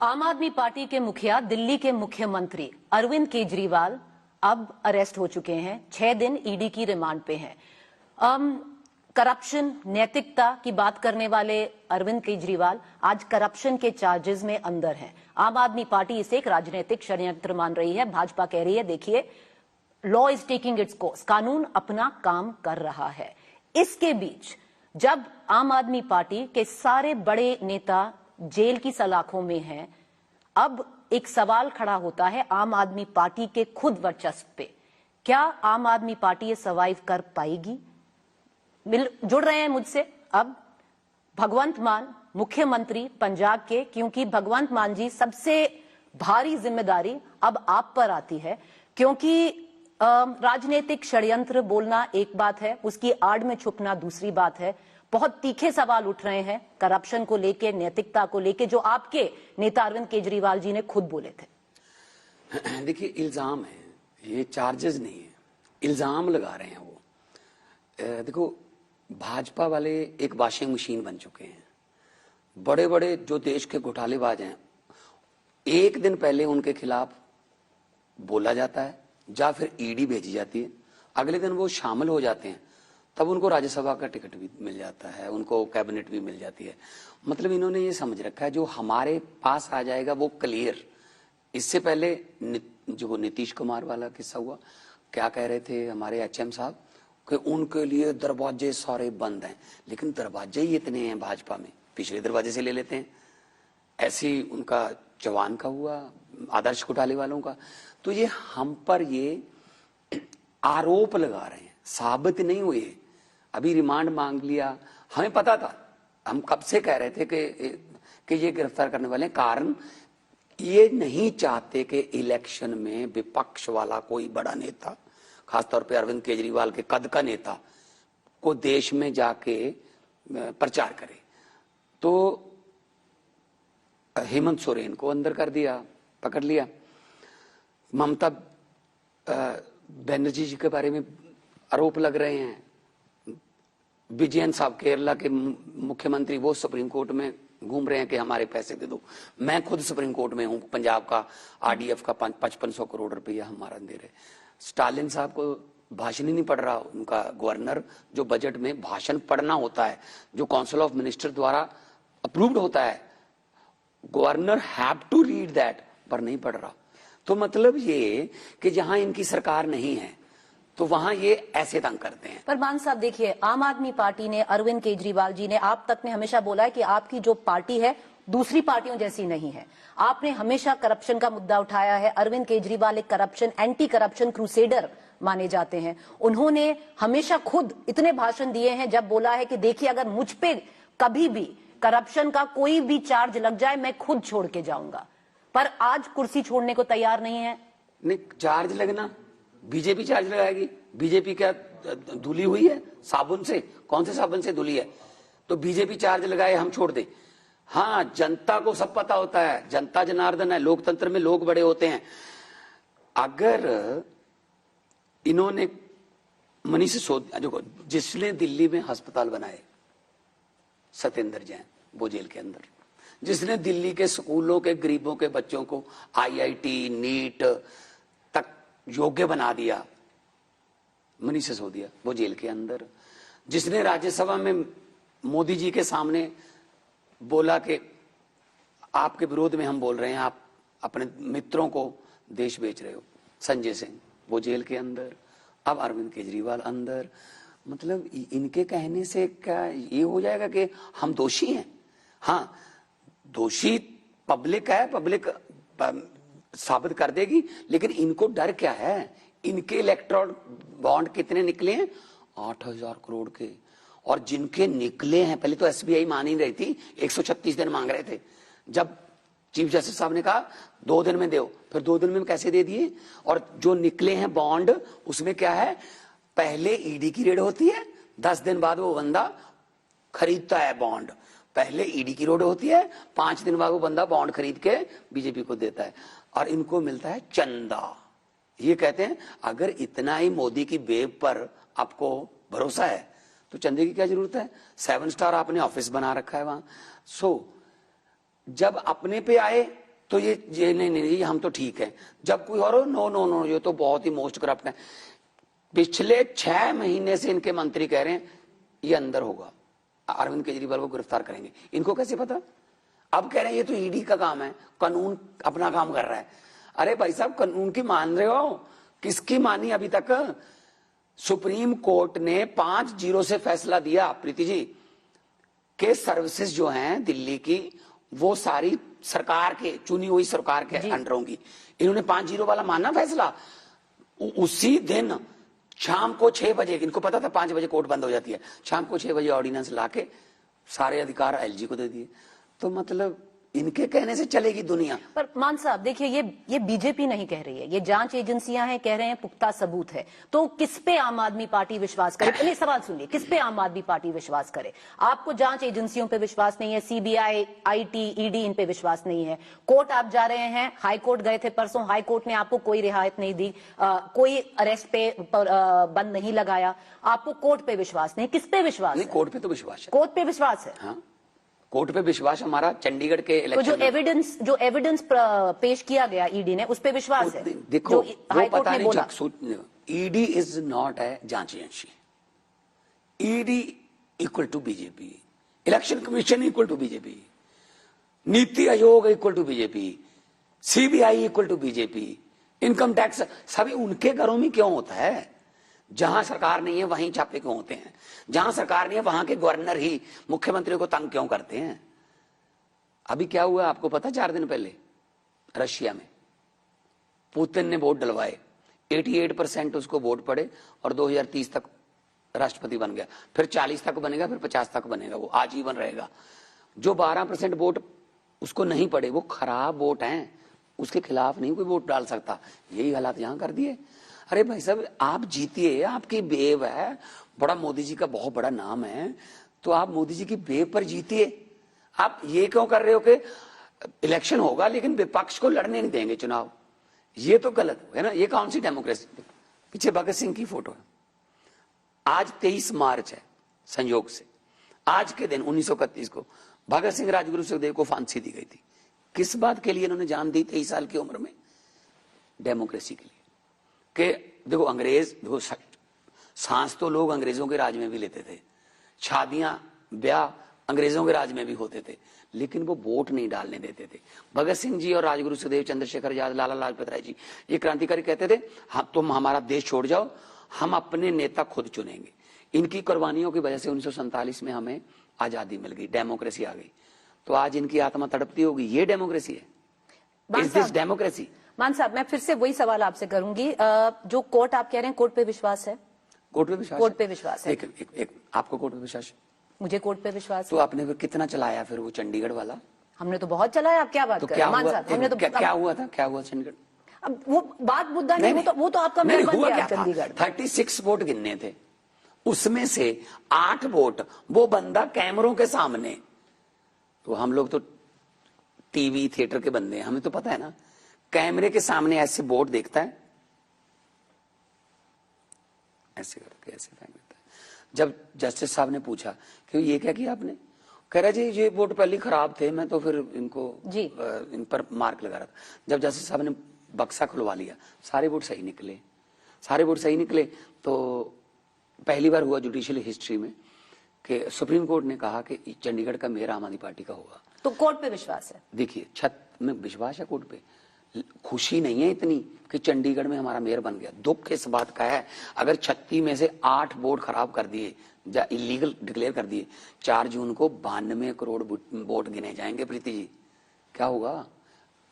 आम आदमी पार्टी के मुखिया दिल्ली के मुख्यमंत्री अरविंद केजरीवाल अब अरेस्ट हो चुके हैं। 6 दिन ईडी की रिमांड पे हैं। करप्शन, नैतिकता की बात करने वाले अरविंद केजरीवाल आज करप्शन के चार्जेस में अंदर हैं। आम आदमी पार्टी इसे एक राजनीतिक षड्यंत्र मान रही है। भाजपा कह रही है देखिए, law is taking its course, कानून अपना काम कर रहा है। इसके बीच जब आम आदमी पार्टी के सारे बड़े नेता जेल की सलाखों में हैं, अब एक सवाल खड़ा होता है आम आदमी पार्टी के खुद वर्चस्व पे। क्या आम आदमी पार्टी ये सर्वाइव कर पाएगी? जुड़ रहे हैं मुझसे अब भगवंत मान, मुख्यमंत्री पंजाब के, क्योंकि भगवंत मान जी, सबसे भारी जिम्मेदारी अब आप पर आती है, क्योंकि राजनीतिक षड्यंत्र बोलना एक बात है, उसकी आड़ में छुपना दूसरी बात है। बहुत तीखे सवाल उठ रहे हैं करप्शन को लेके, नैतिकता को लेके, जो आपके नेता अरविंद केजरीवाल जी ने खुद बोले थे। देखिए, इल्जाम है, ये चार्जेस नहीं है, इल्जाम लगा रहे हैं वो। देखो, भाजपा वाले एक वॉशिंग मशीन बन चुके हैं। बड़े बड़े जो देश के घोटालेबाज हैं, एक दिन पहले उनके खिलाफ बोला जाता है या फिर ईडी भेजी जाती है, अगले दिन वो शामिल हो जाते हैं, तब उनको राज्यसभा का टिकट भी मिल जाता है, उनको कैबिनेट भी मिल जाती है। मतलब इन्होंने ये समझ रखा है जो हमारे पास आ जाएगा वो क्लियर। इससे पहले जो नीतीश कुमार वाला किस्सा हुआ, क्या कह रहे थे हमारे एचएम साहब कि उनके लिए दरवाजे सारे बंद हैं, लेकिन दरवाजे ही इतने हैं भाजपा में, पिछले दरवाजे से ले लेते हैं। ऐसे उनका जवान का हुआ, आदर्श घोटाले वालों का। तो ये हम पर ये आरोप लगा रहे हैं, साबित नहीं हुए। अभी रिमांड मांग लिया, हमें पता था, हम कब से कह रहे थे कि ये गिरफ्तार करने वाले हैं। कारण ये नहीं चाहते कि इलेक्शन में विपक्ष वाला कोई बड़ा नेता, खासतौर पे अरविंद केजरीवाल के कद का नेता, को देश में जाके प्रचार करे। तो हेमंत सोरेन को अंदर कर दिया, पकड़ लिया। ममता बनर्जी जी के बारे में आरोप लग रहे हैं। विजयन साहब केरला के मुख्यमंत्री, वो सुप्रीम कोर्ट में घूम रहे हैं कि हमारे पैसे दे दो। मैं खुद सुप्रीम कोर्ट में हूं, पंजाब का आरडीएफ का 5500 करोड़ रुपया हमारा दे रहे। स्टालिन साहब को भाषण ही नहीं पढ़ रहा उनका गवर्नर, जो बजट में भाषण पढ़ना होता है, जो काउंसिल ऑफ मिनिस्टर द्वारा अप्रूव्ड होता है, governor have to read that, पर नहीं पढ़ रहा। तो मतलब ये कि जहां इनकी सरकार नहीं है तो वहां ये ऐसे तंग करते हैं। पर मान साहब देखिए, आम आदमी पार्टी ने, अरविंद केजरीवाल जी ने, आप तक ने हमेशा बोला है कि आपकी जो पार्टी है दूसरी पार्टियों जैसी नहीं है। आपने हमेशा करप्शन का मुद्दा उठाया है। अरविंद केजरीवाल एक करप्शन, एंटी करप्शन क्रूसेडर माने जाते हैं। उन्होंने हमेशा खुद इतने भाषण दिए हैं जब बोला है कि देखिए, अगर मुझ पे कभी भी करप्शन का कोई भी चार्ज लग जाए, मैं खुद छोड़ के जाऊंगा। पर आज कुर्सी छोड़ने को तैयार नहीं है। नहीं, चार्ज लगना, बीजेपी चार्ज लगाएगी। बीजेपी क्या धुली हुई है साबुन से? कौन से साबुन से धुली है? तो बीजेपी चार्ज लगाए, हम छोड़ दें। हाँ, जनता को सब पता होता है, जनता जनार्दन है, लोकतंत्र में लोग बड़े होते हैं। अगर इन्होंने मनीष सिसोदिया, जिसने दिल्ली में अस्पताल बनाए, सत्येंद्र जैन, वो जेल के अंदर, जिसने दिल्ली के स्कूलों के गरीबों के बच्चों को आईआईटी, नीट तक योग्य बना दिया, मनीष सिसोदिया, वो जेल के अंदर। जिसने राज्यसभा में मोदी जी के सामने बोला कि आपके विरोध में हम बोल रहे हैं, आप अपने मित्रों को देश बेच रहे हो, संजय सिंह, वो जेल के अंदर। अब अरविंद केजरीवाल अंदर। मतलब इनके कहने से क्या ये हो जाएगा कि हम दोषी हैं? हाँ, दोषी पब्लिक है, पब्लिक साबित कर देगी, लेकिन इनको डर क्या है? इनके इलेक्ट्रॉल बॉन्ड कितने निकले हैं? 8000 करोड़ के। और जिनके निकले हैं, पहले तो एसबीआई मान ही रही थी, 136 दिन मांग रहे थे। जब चीफ जस्टिस साहब ने कहा 2 दिन में दो, फिर 2 दिन में कैसे दे दिए? और जो निकले हैं बॉन्ड, उसमें क्या है? पहले ईडी की रेड होती है, 10 दिन बाद वो बंदा खरीदता है बॉन्ड। पहले ईडी की रेड होती है, 5 दिन बाद वो बंदा बॉन्ड खरीद के बीजेपी को देता है, और इनको मिलता है चंदा। ये कहते हैं अगर इतना ही मोदी की वेब पर आपको भरोसा है तो चंदे की क्या जरूरत है? 7 स्टार आपने ऑफिस बना रखा है वहां। जब अपने पे आए तो ये नहीं, हम तो ठीक है। जब कोई और नो, ये तो बहुत ही मोस्ट करप्ट है। पिछले 6 महीने से इनके मंत्री कह रहे हैं ये अंदर होगा, अरविंद केजरीवाल को गिरफ्तार करेंगे। इनको कैसे पता? अब कह रहे हैं ये तो ईडी का काम है, कानून अपना काम कर रहा है। अरे भाई साहब, कानून की मान रहे हो? किसकी मानी अभी तक? सुप्रीम कोर्ट ने 5-0 से फैसला दिया प्रीति जी के सर्विसेज जो हैं दिल्ली की, वो सारी सरकार के, चुनी हुई सरकार के अंडर होंगी। इन्होंने 5-0 वाला माना फैसला। उसी दिन शाम को 6 बजे, इनको पता था 5 बजे कोर्ट बंद हो जाती है, शाम को 6 बजे ऑर्डिनेंस लाके सारे अधिकार एलजी को दे दिए। तो मतलब इनके कहने से चलेगी दुनिया। पर मान साहब देखिए, ये बीजेपी नहीं कह रही है, ये जांच एजेंसियां हैं, कह रहे हैं पुख्ता सबूत है। तो किस पे आम आदमी पार्टी विश्वास करे? पहले सवाल सुनिए, किस पे आम आदमी पार्टी विश्वास करे? आपको जांच एजेंसियों पे विश्वास नहीं है, सीबीआई, आईटी, ईडी, इन पे विश्वास नहीं है। कोर्ट आप जा रहे हैं, हाई कोर्ट गए थे परसों, हाई कोर्ट ने आपको कोई रियायत नहीं दी, कोई अरेस्ट पे बंद नहीं लगाया, आपको कोर्ट पे विश्वास नहीं। किस पे विश्वास है? कोर्ट पे तो विश्वास है, कोर्ट पे विश्वास है। हाँ, कोर्ट पे विश्वास हमारा। चंडीगढ़ के इलेक्शन तो जो एविडेंस पेश किया गया ईडी ने, उस पे विश्वास है। देखो, वो पता नहीं, ईडी इज नॉट ए जांच agency. ED equal to BJP, election commission equal to BJP, NITI Aayog equal to BJP, CBI equal to BJP, income tax सभी उनके घरों में क्यों होता है? जहां सरकार नहीं है वहीं छापे क्यों होते हैं? जहां सरकार नहीं है वहां के गवर्नर ही मुख्यमंत्री को तंग क्यों करते हैं? अभी क्या हुआ आपको पता? 4 दिन पहले रशिया में पुतिन ने वोट डलवाए, 88% उसको वोट पड़े और 2030 तक राष्ट्रपति बन गया। फिर 40 तक बनेगा, फिर 50 तक बनेगा, वो आजीवन रहेगा। जो 12% वोट उसको नहीं पड़े, वो खराब वोट हैं, उसके खिलाफ नहीं कोई वोट डाल सकता। यही हालात यहां कर दिए। अरे भाई साहब, आप जीतिए, आपकी बेव है, बड़ा मोदी जी का बहुत बड़ा नाम है, तो आप मोदी जी की बेव पर जीतिए। आप ये क्यों कर रहे हो कि इलेक्शन होगा लेकिन विपक्ष को लड़ने नहीं देंगे चुनाव? ये तो गलत है ना। ये कौन सी डेमोक्रेसी? पीछे भगत सिंह की फोटो है। आज 23 मार्च है, संयोग से आज के दिन 1931 को भगत सिंह, राजगुरु सुखदेव को फांसी दी गई थी। किस बात के लिए इन्होंने जान दी 23 साल की उम्र में? डेमोक्रेसी के लिए। कि देखो, अंग्रेज, देखो, सांस तो लोग अंग्रेजों के राज में भी लेते थे, शादियां ब्याह अंग्रेजों के राज में भी होते थे, लेकिन वो वोट नहीं डालने देते थे। भगत सिंह जी और राजगुरु सुखदेव, चंद्रशेखर आजाद, लाला लाजपत राय जी, ये क्रांतिकारी कहते थे, हाँ तुम हमारा देश छोड़ जाओ, हम अपने नेता खुद चुनेंगे। इनकी कुर्बानियों की वजह से 1947 में हमें आजादी मिल गई, डेमोक्रेसी आ गई। तो आज इनकी आत्मा तड़पती होगी। ये डेमोक्रेसी है? Is this democracy? मान साहब, मैं फिर से वही सवाल आपसे करूंगी। जो कोर्ट आप कह रहे हैं, कोर्ट पे विश्वास है? कोर्ट पे विश्वास, कोर्ट पे विश्वास है। एक आपको कोर्ट पे विश्वास है? मुझे कोर्ट पे विश्वास तो है। आपने फिर कितना चलाया फिर वो चंडीगढ़ वाला? हमने तो बहुत चलाया। आप क्या बात कर रहे हैं? मान साहब, हमने तो क्या हुआ था? क्या हुआ चंडीगढ़? अब वो बात मुद्दा नहीं, वो तो आपका मेल बन गया चंडीगढ़। 36 वोट गिनने थे, उसमें से 8 वोट वो बंदा कैमरों के सामने, तो हम लोग तो टीवी थिएटर के बंदे हैं, हमें तो पता है ना, कैमरे के सामने ऐसे वोट देखता है, ऐसे करके ऐसे फेंक देता है। जब जस्टिस साहब ने पूछा कि ये क्या किया आपने, कह रहा जी ये वोट पहले खराब थे, मैं तो फिर इनको इन पर मार्क लगा रहा था। जब जस्टिस साहब ने बक्सा खुलवा लिया, सारे वोट सही निकले, सारे वोट सही निकले। तो पहली बार हुआ जुडिशियल हिस्ट्री में कि सुप्रीम कोर्ट ने कहा कि चंडीगढ़ का मेयर आम आदमी पार्टी का होगा। तो कोर्ट पे विश्वास है? देखिए, छत में विश्वास है कोर्ट पे। खुशी नहीं है इतनी कि चंडीगढ़ में हमारा मेयर बन गया, दुख इस बात का है अगर 36 में से 8 वोट खराब कर दिए, इलीगल डिक्लेयर कर दिए, 4 जून को 92 करोड़ वोट गिने जाएंगे। प्रीति जी, क्या होगा?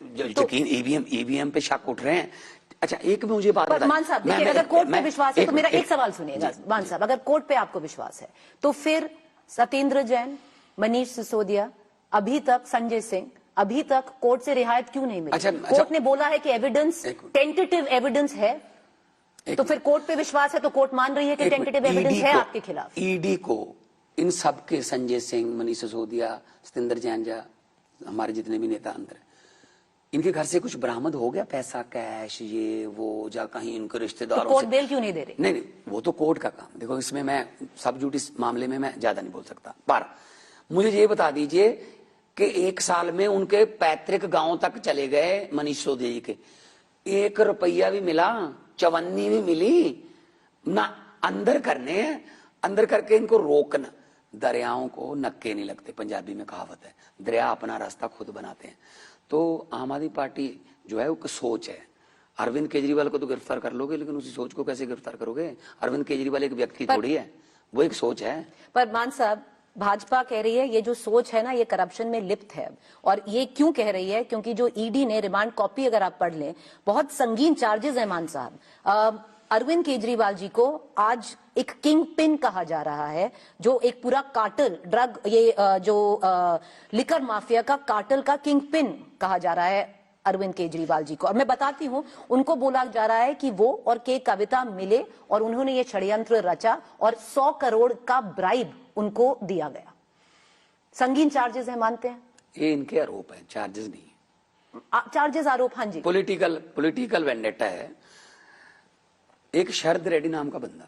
यकीन ईवीएम पे शक उठ रहे हैं। अच्छा, एक में मुझे बात मान साहब, देखिए, अगर कोर्ट पे विश्वास है तो मेरा एक सवाल सुनिएगा। मान साहब, अगर कोर्ट पे आपको विश्वास है तो फिर सत्येंद्र जैन, मनीष सिसोदिया, अभी तक संजय सिंह, अभी तक कोर्ट से रियायत क्यों नहीं मिली? कोर्ट ने बोला है कि एविडेंस, टेंटेटिव एविडेंस है, तो फिर कोर्ट पे विश्वास है तो कोर्ट मान रही है कि टेंटेटिव एविडेंस है आपके खिलाफ। ईडी को इन सब के, संजय सिंह, मनीष सिसोदिया, सत्येंद्र जैन, हमारे जितने भी नेता अंदर, इनके घर से कुछ बरामद हो गया, पैसा, कैश, ये वो, जा कहीं इनके रिश्तेदारों तो कोर्ट बेल क्यों नहीं दे रही? नहीं, वो तो कोर्ट का काम। देखो, इसमें मैं सब जुडिस मामले में मैं ज्यादा नहीं बोल सकता, पर मुझे ये बता दीजिए कि एक साल में उनके पैतृक गांव तक चले गए मनीष सिसोदिया जी के, 1 रुपया भी मिला, चवन्नी भी मिली ना, अंदर करने हैं, अंदर करके इनको रोकना। दरियाओं को नक्के नहीं लगते, पंजाबी में कहावत है, दरिया अपना रास्ता खुद बनाते हैं। तो आम आदमी पार्टी जो है वो सोच है। अरविंद केजरीवाल को तो गिरफ्तार कर लोगे, लेकिन उसी सोच को कैसे गिरफ्तार करोगे? अरविंद केजरीवाल एक व्यक्ति थोड़ी है, वो एक सोच है। पर मान साहब, भाजपा कह रही है ये जो सोच है ना, ये करप्शन में लिप्त है। और ये क्यों कह रही है? क्योंकि जो ईडी ने रिमांड कॉपी अगर आप पढ़ लें, बहुत संगीन चार्जेस है मान साहब। अरविंद केजरीवाल जी को आज एक किंग पिन कहा जा रहा है, जो एक पूरा कार्टल ड्रग, ये लिकर माफिया का कार्टल का किंग पिन कहा जा रहा है अरविंद केजरीवाल जी को। और मैं बताती हूं, उनको बोला जा रहा है कि वो और के कविता मिले और उन्होंने ये षड्यंत्र रचा और 100 करोड़ का ब्राइब उनको दिया गया। संगीन चार्जेस है, मानते हैं? ये इनके आरोप है, चार्जेस नहीं है। चार्जेस, आरोप, हाँ जी। पॉलिटिकल वेंडेटा है। एक शरद रेड्डी नाम का बंदा,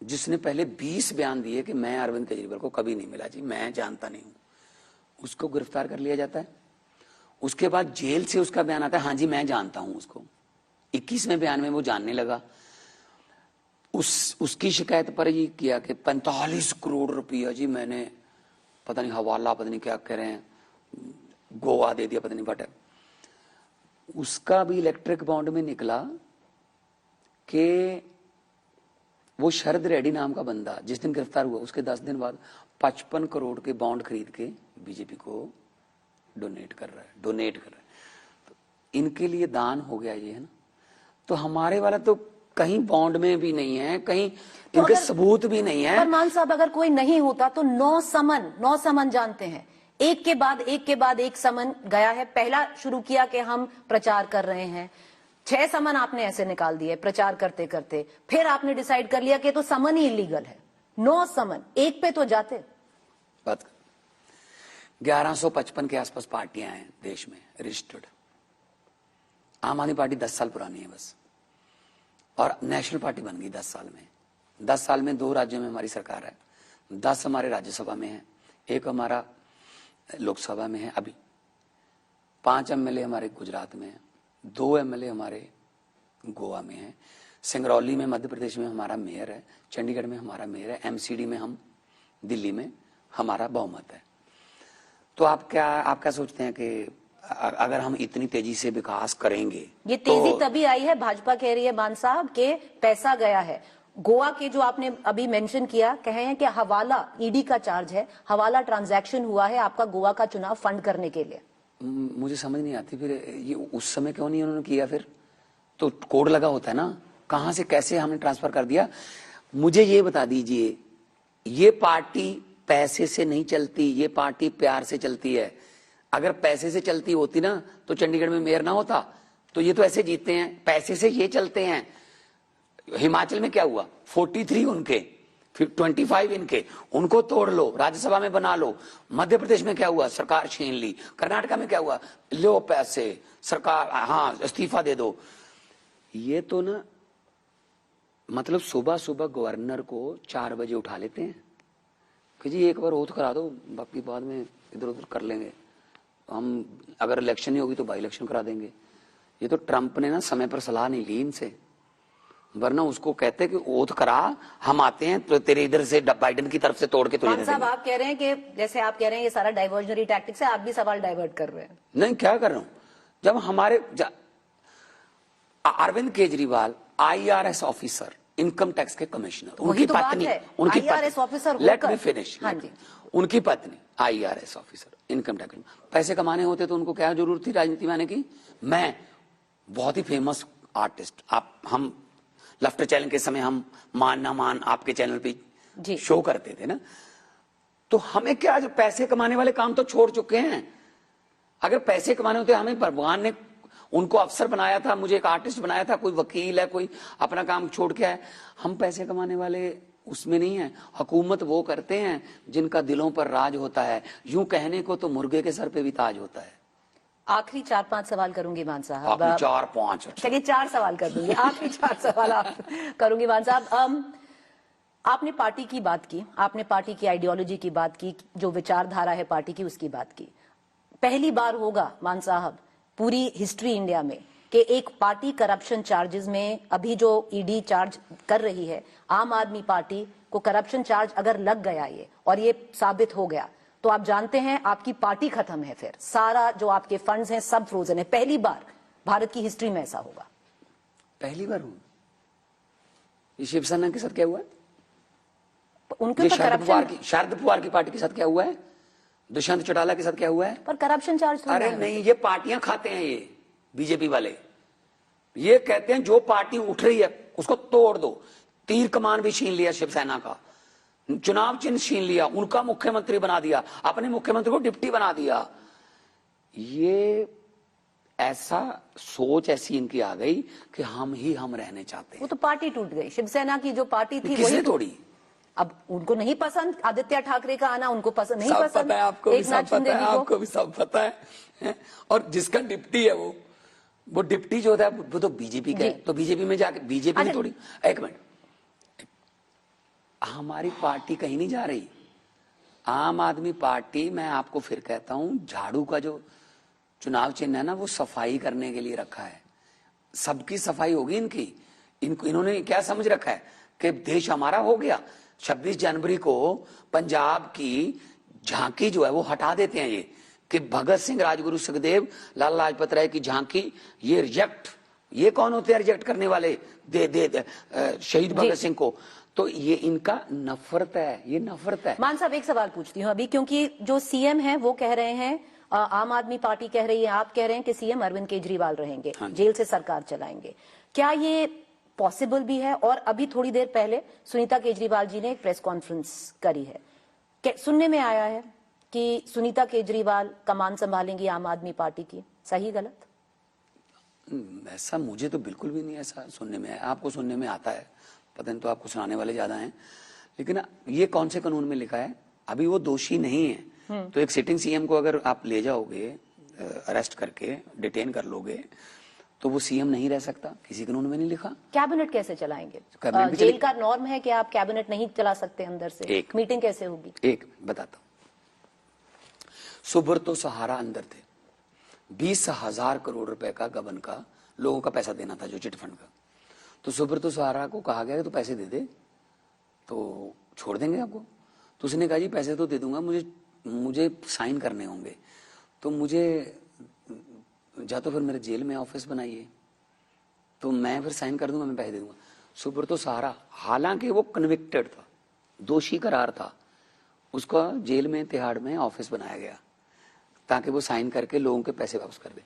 जिसने पहले 20 बयान दिए कि मैं अरविंद केजरीवाल को कभी नहीं मिला जी, मैं जानता नहीं हूं, उसको गिरफ्तार कर लिया जाता है। उसके बाद जेल से उसका बयान आता है, हाँ जी मैं जानता हूं उसको। 21वें बयान में वो जानने लगा। उसकी शिकायत पर ये किया कि 45 करोड़ रुपया जी मैंने, पता नहीं हवाला, पता नहीं क्या कह रहे हैं, गोवा दे दिया, पता नहीं बट। उसका भी इलेक्ट्रिक बॉन्ड में निकला कि वो शरद रेड्डी नाम का बंदा जिस दिन गिरफ्तार हुआ, उसके 10 दिन बाद 55 करोड़ के बॉन्ड खरीद के बीजेपी को डोनेट कर रहा है। तो इनके लिए दान हो गया ये, है ना। तो हमारे वाला तो कहीं बॉन्ड में भी नहीं है, कहीं तो इनके सबूत भी नहीं है। पर मान साहब, अगर कोई नहीं होता तो 9 समन जानते हैं, एक के बाद एक समन गया है। पहला शुरू किया कि हम प्रचार कर रहे हैं, 6 समन आपने ऐसे निकाल दिए प्रचार करते करते, फिर आपने डिसाइड कर लिया कि तो समन ही इलीगल है। 9 समन एक पे तो जाते। बात 1155 के आसपास पार्टियां हैं देश में रजिस्टर्ड। आम आदमी पार्टी 10 साल पुरानी है बस, और नेशनल पार्टी बन गई 10 साल में। 10 साल में 2 राज्यों में हमारी सरकार है, 10 हमारे राज्यसभा में है, 1 हमारा लोकसभा में है अभी, 5 एमएलए हमारे गुजरात में है, 2 एमएलए हमारे गोवा में है, सिंगरौली में मध्य प्रदेश में हमारा मेयर है, चंडीगढ़ में हमारा मेयर है, एमसीडी में हम, दिल्ली में हमारा बहुमत है। तो आप क्या सोचते हैं कि अगर हम इतनी तेजी से विकास करेंगे? ये तेजी तभी आई है, भाजपा कह रही है मान साहब के पैसा गया है। गोवा के जो आपने अभी मेंशन किया, कहे हैं कि हवाला, ईडी का चार्ज है, हवाला ट्रांजैक्शन हुआ है आपका गोवा का चुनाव फंड करने के लिए। मुझे समझ नहीं आती फिर ये उस समय क्यों नहीं उन्होंने किया? फिर तो कोड लगा होता है ना, कहां से कैसे हमने ट्रांसफर कर दिया? मुझे ये बता दीजिए, ये पार्टी पैसे से नहीं चलती, ये पार्टी प्यार से चलती है। अगर पैसे से चलती होती ना तो चंडीगढ़ में मेयर ना होता। तो ये तो ऐसे जीतते हैं, पैसे से ये चलते हैं। हिमाचल में क्या हुआ? 43 उनके, फिर 25 इनके, उनको तोड़ लो, राज्यसभा में बना लो। मध्य प्रदेश में क्या हुआ? सरकार छीन ली। कर्नाटका में क्या हुआ? लो पैसे, सरकार, हाँ इस्तीफा दे दो। ये तो ना मतलब सुबह सुबह गवर्नर को 4 बजे उठा लेते हैं कि जी एक बार ओथ करा दो, बाकी बाद में इधर उधर कर लेंगे हम, अगर इलेक्शन ही होगी तो बाई इलेक्शन करा देंगे। ये तो ट्रंप ने ना समय पर सलाह नहीं ली इनसे, वरना उसको कहते कि ओथ करा, हम आते हैं तो तेरे इधर से बाइडेन की तरफ से तोड़ के तुझे साहब आप कह रहे हैं कि जैसे आप कह रहे हैं ये सारा डाइवर्जनरी टैक्टिक्स है, आप भी सवाल डाइवर्ट कर रहे हैं। नहीं, क्या कर रहा हूं? जब हमारे Arvind Kejriwal IRS officer, income tax के कमिश्नर, उनकी पत्नी, IRS officer, let me finish, हाँ जी, उनकी पत्नी IRS ऑफिसर, इनकम टैक्स। पैसे कमाने होते तो उनको क्या जरूरत थी राजनीति में आने की? मैं बहुत ही फेमस आर्टिस्ट, हम लफ्टर चैनल के समय हम मान ना मान आपके चैनल पे शो करते थे ना, तो हमें क्या, जो पैसे कमाने वाले काम तो छोड़ चुके हैं। अगर पैसे कमाने होते, हमें भगवान ने उनको अफसर बनाया था, मुझे एक आर्टिस्ट बनाया था, कोई वकील है, कोई अपना काम छोड़ के आए। हम पैसे कमाने वाले उसमें नहीं है। हुकूमत वो करते हैं जिनका दिलों पर राज होता है। यूं कहने को तो मुर्गे के सर पे भी ताज होता है। आखिरी 4-5 सवाल करूंगी मान साहब। 4-5, चलिए 4 सवाल कर दूंगी, आखिरी 4 सवाल आप करूंगी मान साहब। आपने पार्टी की बात की, आपने पार्टी की आइडियोलॉजी की बात की, जो विचारधारा है पार्टी की उसकी बात की। पहली बार होगा मान साहब पूरी हिस्ट्री इंडिया में कि एक पार्टी करप्शन चार्जेस में, अभी जो ईडी चार्ज कर रही है आम आदमी पार्टी को, करप्शन चार्ज अगर लग गया ये और ये साबित हो गया तो आप जानते हैं आपकी पार्टी खत्म है, फिर सारा जो आपके फंड्स हैं सब फ्रोजन है। पहली बार भारत की हिस्ट्री में ऐसा होगा, पहली बार हुआ। ये शिवसेना के साथ क्या हुआ है? उनके ये ऊपर शरद पवार की पार्टी के साथ क्या हुआ है? दुष्यंत चौटाला के साथ क्या हुआ है? पर करप्शन चार्ज तो अरे नहीं, ये पार्टियां खाते हैं, ये बीजेपी वाले ये कहते हैं जो पार्टी उठ रही है उसको तोड़ दो। तीर कमान भी छीन लिया शिवसेना का, चुनाव चिन्ह छीन लिया, उनका मुख्यमंत्री बना दिया, अपने मुख्यमंत्री को डिप्टी बना दिया। ये ऐसा सोच ऐसी इनकी आ गई कि हम रहने चाहते हैं। वो तो पार्टी टूट गई, शिवसेना की जो पार्टी थी किसने तोड़ी? अब उनको नहीं पसंद आदित्य ठाकरे का आना, उनको पसंद नहीं, सब पसंद पता है, आपको भी सब पता है, आपको भी सब पता है। और जिसका डिप्टी है वो डिप्टी जो होता है वो तो बीजेपी का है, तो बीजेपी में जाके बीजेपी ने तोड़ी। एक मिनट, हमारी पार्टी कहीं नहीं जा रही। आम आदमी पार्टी, मैं आपको फिर कहता हूं, झाड़ू का जो चुनाव चिन्ह है ना वो सफाई करने के लिए रखा है। सबकी सफाई होगी इनकी। इन्होंने क्या समझ रखा है कि देश हमारा हो गया। 26 जनवरी को पंजाब की झांकी जो है वो हटा देते हैं ये कि भगत सिंह, राजगुरु सुखदेव, लाला लाजपत राय की झांकी, ये रिजेक्ट। ये कौन होते हैं रिजेक्ट करने वाले? दे शहीद भगत सिंह को। तो ये इनका नफरत है, ये नफरत है। मान साहब एक सवाल पूछती हूँ अभी, क्योंकि जो सीएम है वो कह रहे हैं, आम आदमी पार्टी कह रही है, आप कह रहे हैं कि सीएम अरविंद केजरीवाल रहेंगे, जेल से सरकार चलाएंगे। क्या ये पॉसिबल भी है? और अभी थोड़ी देर पहले सुनीता केजरीवाल जी ने एक प्रेस कॉन्फ्रेंस करी है, सुनने में आया है कि सुनीता केजरीवाल कमान संभालेंगी आम आदमी पार्टी की, सही गलत? ऐसा मुझे तो बिल्कुल भी नहीं ऐसा सुनने में है। आपको सुनने में आता है, पता नहीं, तो आपको सुनाने वाले ज्यादा हैं। लेकिन ये कौन से कानून में लिखा है? अभी वो दोषी नहीं है तो एक सिटिंग सीएम को अगर आप ले जाओगे अरेस्ट करके, डिटेन कर लोगे, तो वो सीएम नहीं रह सकता। किसी कानून में नहीं लिखा। कैबिनेट कैसे चलाएंगे? जेल का नॉर्म है कि आप कैबिनेट नहीं चला सकते अंदर से। मीटिंग कैसे होगी? एक बताता हूं। सुब्रतो सहारा अंदर थे, 20,000 करोड़ रुपए का गबन का लोगों का पैसा देना था, जो चिट फंड का। तो सुब्रतो सहारा को कहा गया कि तो पैसे दे दे तो छोड़ देंगे आपको। तो उसने कहा जी पैसे तो दे दूंगा, मुझे साइन करने होंगे, तो मुझे जा तो फिर मेरे जेल में ऑफिस बनाइए, तो मैं फिर साइन कर दूंगा, मैं पैसे दे दूंगा। सुब्रतो सहारा, हालांकि वो कन्विक्टेड था, दोषी करार था, उसका जेल में तिहाड़ में ऑफिस बनाया गया ताकि वो साइन करके लोगों के पैसे वापस कर दे।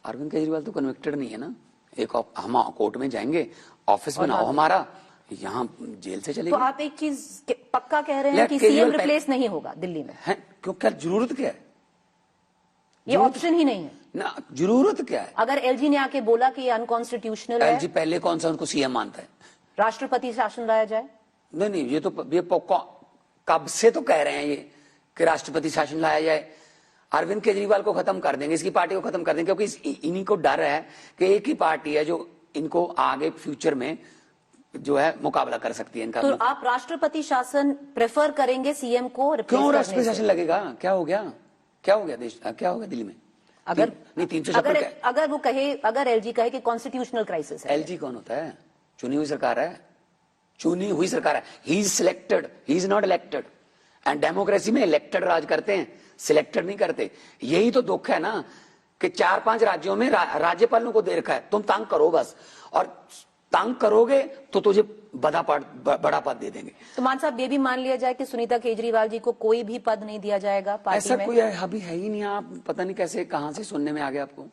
अरविंद केजरीवाल तो कन्विक्टेड नहीं है ना। एक हम कोर्ट में जाएंगे, ऑफिस बनाओ हमारा, यहाँ जेल से चलेगी। तो आप एक चीज पक्का कह रहे हैं कि सीएम रिप्लेस नहीं होगा दिल्ली में? है क्यों? क्या जरूरत क्या है? ये ऑप्शन ही नहीं है ना। जरूरत क्या है? अगर एलजी ने आके बोला कि ये अनकॉन्स्टिट्यूशनल है, एलजी पहले कौन सा उनको सीएम मानता है? राष्ट्रपति शासन लाया जाए? नहीं, ये कब से तो कह रहे हैं ये कि राष्ट्रपति शासन लाया जाए। अरविंद केजरीवाल को खत्म कर देंगे, इसकी पार्टी को खत्म कर देंगे, क्योंकि इन्हीं को डर है कि एक ही पार्टी है जो इनको आगे फ्यूचर में जो है मुकाबला कर सकती है इनका। तो आप राष्ट्रपति शासन प्रेफर करेंगे सीएम को रिप्लेस? क्यों राष्ट्रपति शासन लगेगा? क्या हो गया? क्या हो गया देश, क्या हो गया दिल्ली में? अगर नहीं 356 अगर वो कहे, अगर एलजी कहे कि कॉन्स्टिट्यूशनल क्राइसिस है। एलजी कौन होता है? चुनी हुई सरकार है, चुनी हुई सरकार है। He is selected, he is not elected. And democracy में इलेक्टेड राज करते हैं, सिलेक्टेड नहीं करते। यही तो दुख है ना कि 4-5 राज्यों में राज्यपालों को दे रखा है, तुम तंग करो बस, और तंग करोगे तो तुझे बड़ा पद दे देंगे। तो मान साहब ये भी मान लिया जाए कि सुनीता केजरीवाल जी को कोई भी पद नहीं दिया जाएगा पार्टी में? ऐसा कोई अभी है ही नहीं। आप पता नहीं कैसे कहां से सुनने में आ गया आपको।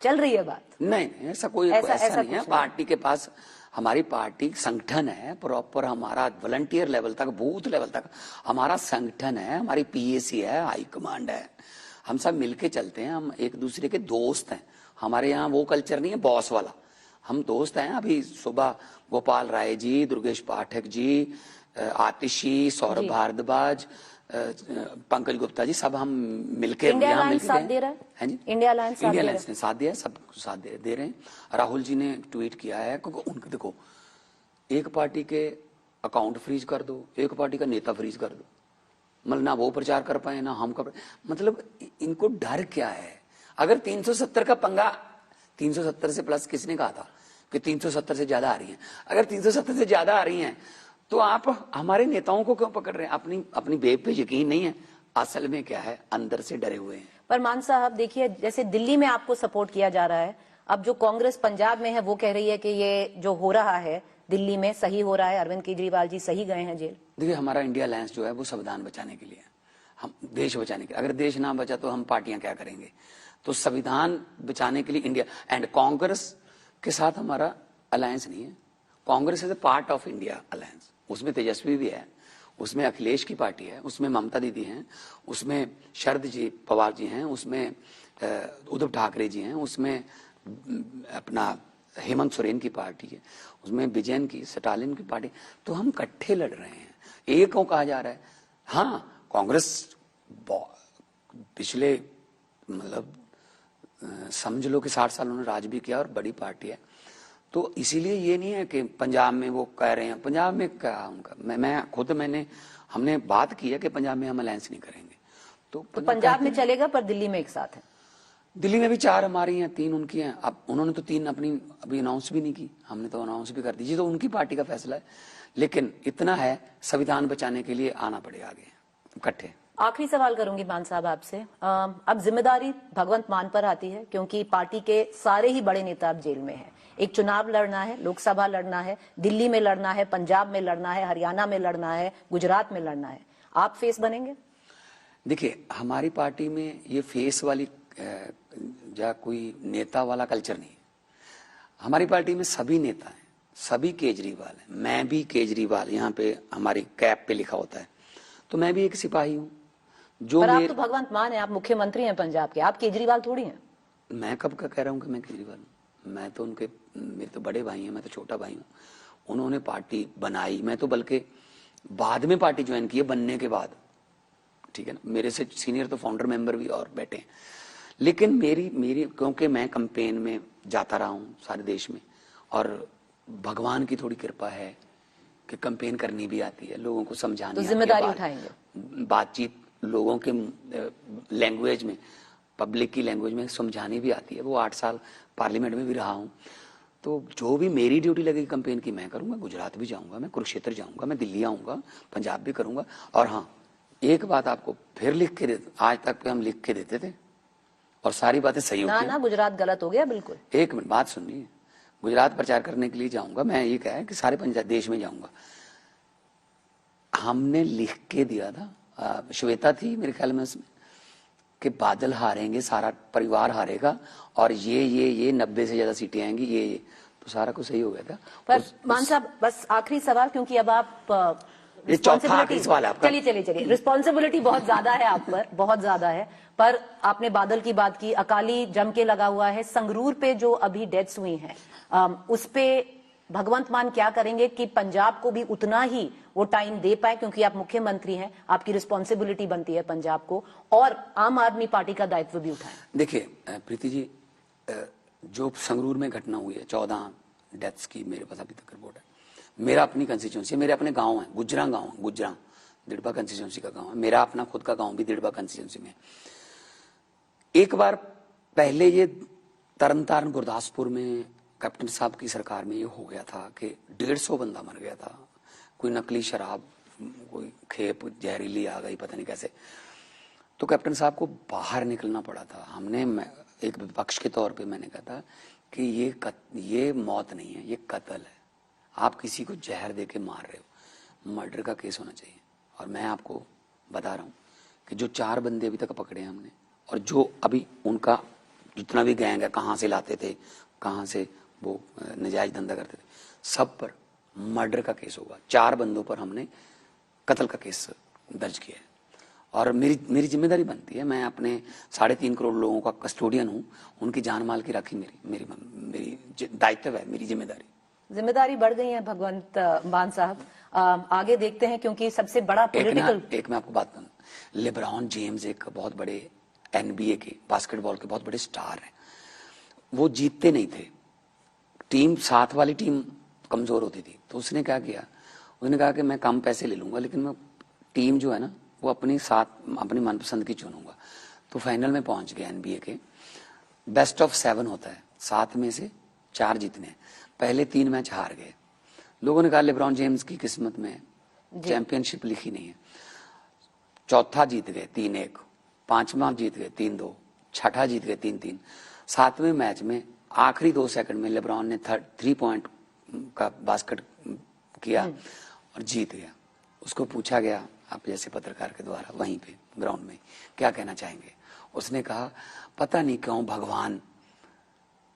चल रही है बात? नहीं, ऐसा कोई ऐसा नहीं है। पार्टी के पास, हमारी पार्टी संगठन है प्रॉपर, हमारा वॉलंटियर लेवल तक, बूथ लेवल तक हमारा संगठन है, हमारी पीएसी है, हाई कमांड है, हम सब मिलके चलते हैं, हम एक दूसरे के दोस्त हैं। हमारे यहाँ वो कल्चर नहीं है बॉस वाला, हम दोस्त हैं। अभी सुबह गोपाल राय जी, दुर्गेश पाठक जी, आतिशी, सौरभ भारद्वाज, पंकज गुप्ता जी, सब हम मिलके इंडिया अलायंस साथ दे रहा है जी। इंडिया अलायंस ने साथ दिया है, सब साथ दे रहे हैं। राहुल जी ने ट्वीट किया है, क्योंकि उनको देखो, एक पार्टी के अकाउंट फ्रीज कर दो, एक पार्टी का नेता फ्रीज कर दो, मतलब ना वो प्रचार कर पाए ना हम कर, मतलब इनको डर क्या है? अगर 370 का पंगा, 370 से प्लस किसने कहा था कि 370 से ज्यादा आ रही है? अगर 370 से ज्यादा आ रही हैं तो आप हमारे नेताओं को क्यों पकड़ रहे हैं? अपनी बेब पे यकीन नहीं है? असल में क्या है, अंदर से डरे हुए हैं। पर मान साहब देखिए, जैसे दिल्ली में आपको सपोर्ट किया जा रहा है, अब जो कांग्रेस पंजाब में है वो कह रही है कि ये जो हो रहा है दिल्ली में सही हो रहा है, अरविंद केजरीवाल जी सही गए हैं जेल। देखिए, हमारा इंडिया अलायंस जो है वो संविधान बचाने के लिए है, हम देश बचाने के लिए। अगर देश ना बचा तो हम पार्टियां क्या करेंगे? तो संविधान बचाने के लिए इंडिया, एंड कांग्रेस के साथ हमारा अलायंस नहीं है। Congress is a part of India alliance. उसमें तेजस्वी भी है, उसमें अखिलेश की पार्टी है, उसमें ममता दीदी हैं, उसमें शरद जी पवार जी हैं, उसमें उद्धव ठाकरे जी हैं, उसमें अपना हेमंत सोरेन की पार्टी है, उसमें विजयन की, स्टालिन की पार्टी। तो हम इकट्ठे लड़ रहे हैं, एक को कहा जा रहा है। हाँ, कांग्रेस पिछले मतलब समझ लो कि 60 साल उन्होंने राज भी किया और बड़ी पार्टी है। तो इसीलिए ये नहीं है कि पंजाब में वो कह रहे हैं, पंजाब में क्या उनका, हमने बात की है कि पंजाब में हम अलायंस नहीं करेंगे। तो पंजाब में चलेगा पर दिल्ली में एक साथ है। दिल्ली में भी 4 हमारी हैं, 3 उनकी हैं। अब उन्होंने तो 3 अपनी अभी अनाउंस भी नहीं की, हमने तो अनाउंस भी कर दी। जी, तो उनकी पार्टी का फैसला है, लेकिन इतना है संविधान बचाने के लिए आना पड़ेगा आगे इकट्ठे। आखिरी सवाल करूंगी मान साहब आपसे, अब जिम्मेदारी भगवंत मान पर आती है क्योंकि पार्टी के सारे ही बड़े नेता अब जेल में हैं। एक चुनाव लड़ना है, लोकसभा लड़ना है, दिल्ली में लड़ना है, पंजाब में लड़ना है, हरियाणा में लड़ना है, गुजरात में लड़ना है। आप फेस बनेंगे? देखिए, हमारी पार्टी में ये फेस वाली या कोई नेता वाला कल्चर नहीं है। हमारी पार्टी में सभी नेता हैं, सभी केजरीवाल हैं, मैं भी केजरीवाल, यहाँ पे हमारी कैप पे लिखा होता है, तो मैं भी एक सिपाही हूँ। पर आप तो भगवंत मान है, आप मुख्यमंत्री हैं पंजाब के, आप केजरीवाल थोड़ी हैं। मैं कब का कह रहा हूँ कि मैं केजरीवाल हूँ? मैं तो उनके, मेरे तो बड़े भाई हैं, मैं तो छोटा भाई हूँ। उन्होंने पार्टी बनाई, मैं तो बल्कि बाद में पार्टी ज्वाइन की है, बनने के बाद, ठीक है ना। मेरे से सीनियर तो फाउंडर मेंबर भी और बैठे हैं। लेकिन मेरी क्योंकि मैं कैंपेन में जाता रहा हूँ सारे देश में, और भगवान की थोड़ी कृपा है कि कैंपेन करनी भी आती है, लोगों को समझानी, तो जिम्मेदारी उठाएंगे, बातचीत लोगों के लैंग्वेज में, पब्लिक की लैंग्वेज में समझानी भी आती है। वो 8 साल पार्लियामेंट में भी रहा हूँ, तो जो भी मेरी ड्यूटी लगेगी कैंपेन की मैं करूंगा। गुजरात भी जाऊंगा, मैं कुरुक्षेत्र जाऊंगा, मैं दिल्ली आऊंगा, पंजाब भी करूंगा। और हाँ, एक बात आपको फिर लिख के देते, आज तक हम लिख के देते थे और सारी बातें सही होती हैं। ना गुजरात गलत हो गया बिल्कुल। एक मिनट बात सुनिए, गुजरात प्रचार करने के लिए जाऊंगा, मैं ये कहा है कि सारे पंजाब देश में जाऊंगा। हमने लिख के दिया था, श्वेता थी मेरे ख्याल में उसमें, कि बादल हारेंगे, सारा परिवार हारेगा, और ये 90 से ज्यादा सीटें आएंगी, ये तो सारा कुछ सही हो गया था। पर मान साहब बस आखिरी सवाल, क्योंकि अब आप ये चौथा आखिरी सवाल है आपका। चलिए रिस्पॉन्सिबिलिटी बहुत ज्यादा है आप पर, बहुत ज्यादा है। पर आपने बादल की बात की, अकाली जम के लगा हुआ है, संगरूर पे जो अभी डेथ्स हुई हैं उस पे भगवंत मान क्या करेंगे कि पंजाब को भी उतना ही वो टाइम दे पाए, क्योंकि आप मुख्यमंत्री हैं, आपकी रिस्पॉन्सिबिलिटी बनती है पंजाब को, और आम आदमी पार्टी का दायित्व भी उठाएं। देखिए प्रीति जी, जो संगरूर में घटना हुई है, 14 डेथ्स की मेरे पास अभी तक रिपोर्ट है। मेरा अपनी कंस्टिट्यूंसी, मेरे अपने गांव है, गुजरा गांव है, गुजरा दिड़बा कंस्टिट्यूंसी का गांव है, मेरा अपना खुद का गांव भी दिड़बा कंस्टिट्यूंसी में। एक बार पहले ये तरनतारन गुरदासपुर में कैप्टन साहब की सरकार में ये हो गया था कि 150 बंदा मर गया था, कोई नकली शराब, कोई खेप जहरीली आ गई, पता नहीं कैसे। तो कैप्टन साहब को बाहर निकलना पड़ा था। हमने एक विपक्ष के तौर पे मैंने कहा था कि ये मौत नहीं है, ये कत्ल है, आप किसी को जहर दे के मार रहे हो, मर्डर का केस होना चाहिए। और मैं आपको बता रहा हूँ कि जो 4 बंदे अभी तक पकड़े हैं हमने, और जो अभी उनका जितना भी गैंग है, कहाँ से लाते थे, कहाँ से वो नजायज धंधा करते थे, सब पर मर्डर का केस होगा। 4 बंदों पर हमने कत्ल का केस दर्ज किया है, और मेरी जिम्मेदारी बनती है, मैं अपने 3.5 करोड़ लोगों का कस्टोडियन हूँ, उनकी जान माल की राखी मेरी दायित्व है, मेरी जिम्मेदारी बढ़ गई है भगवंत मान साहब। आगे देखते हैं, क्योंकि सबसे बड़ा पॉलिटिकल एक मैं आपको बात करूँ, लेब्रॉन जेम्स एक बहुत बड़े NBA के बास्केटबॉल के बहुत बड़े स्टार हैं, वो जीतते नहीं थे, टीम साथ वाली टीम कमजोर होती थी, तो उसने क्या किया, उसने कहा कि मैं कम पैसे ले लूंगा लेकिन मैं टीम जो है ना वो अपनी मनपसंद की चुनूंगा। तो फाइनल में पहुंच गया NBA के। बेस्ट ऑफ 7 होता है, 7 में से 4 जीतने हैं। पहले 3 मैच हार गए। लोगों ने कहा लेब्रॉन जेम्स की किस्मत में चैंपियनशिप लिखी नहीं है। चौथा जीत गए 3-1, 5वां जीत गए 3-2, छठा जीत गए 3-3। 7वें मैच में आखिरी 2 सेकंड में लेब्रॉन ने 3 पॉइंट का बास्केट किया और जीत गया। उसको पूछा गया आप जैसे पत्रकार के द्वारा वहीं पे ग्राउंड में, क्या कहना चाहेंगे? उसने कहा पता नहीं क्यों भगवान,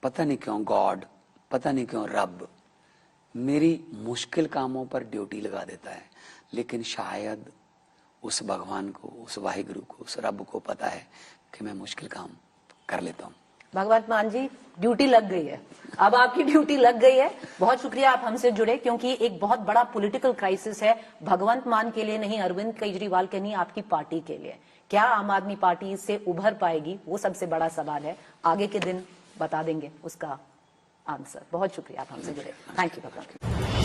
पता नहीं क्यों गॉड, पता नहीं क्यों रब मेरी मुश्किल कामों पर ड्यूटी लगा देता है, लेकिन शायद उस भगवान को, उस वाहिगुरु को, उस रब को पता है कि मैं मुश्किल काम कर लेता हूँ। भगवंत मान जी, ड्यूटी लग गई है, अब आपकी ड्यूटी लग गई है। बहुत शुक्रिया आप हमसे जुड़े, क्योंकि एक बहुत बड़ा पॉलिटिकल क्राइसिस है भगवंत मान के लिए नहीं, अरविंद केजरीवाल के नहीं, आपकी पार्टी के लिए। क्या आम आदमी पार्टी इससे उभर पाएगी, वो सबसे बड़ा सवाल है। आगे के दिन बता देंगे उसका आंसर। बहुत शुक्रिया आप हमसे जुड़े। Thank you Bhagwant.